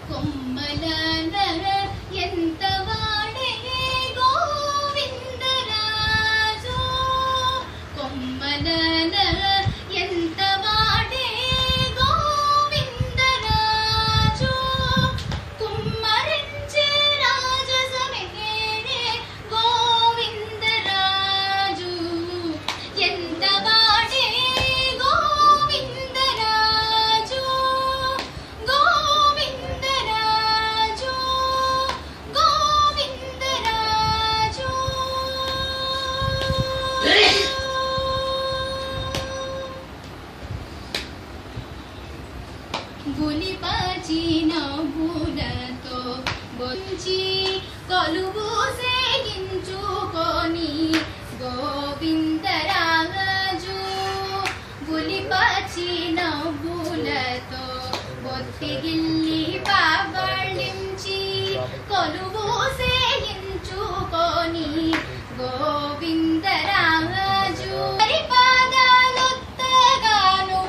కొమ్మల నర ఎంత వాడే గోవిందరాజు కొమ్మల నర ఎంత వాడే గోవిందరాజు కుమ్మరించే రాజసమేనే గోవిందరాజు ఎంత వాడే గోవిందరాజు గోవిందరాజు గోవిందరాజు గులిపాచిన బూలతో బొంచి కొలువు సేగించుకొని గోవిందరాజు గులిపాచిన బూలతో బొత్తిగిల్లి పావళించి కొలువు సేగించుకొని గోవిందరాజు పరిపాదాలొత్తగాను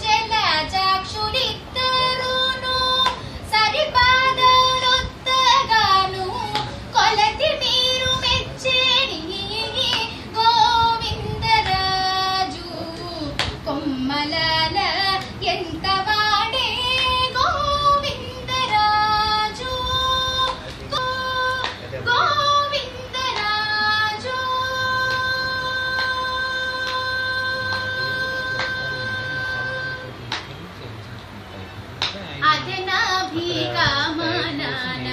జలజాక్షులిద్దరును సరిపాదాలొత్తగాను కొలతి మీరు మెచ్చేని గోవిందరాజు కొమ్మలల ఎంత వాడే గోవిందరాజు గోవిందరాజు అదనాభికామనాన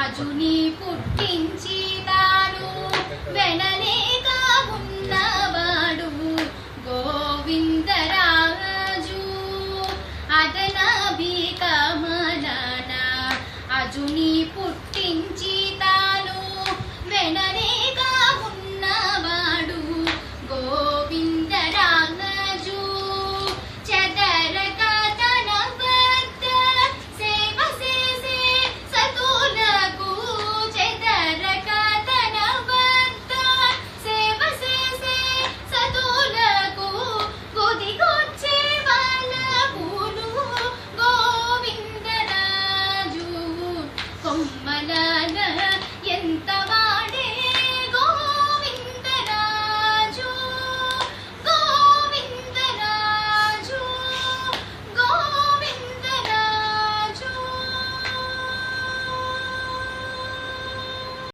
అజుని పుట్టించి తాను వెనలేక ఉన్నవాడు గోవిందరాజు అదనాభికామనాన అజుని పుట్టి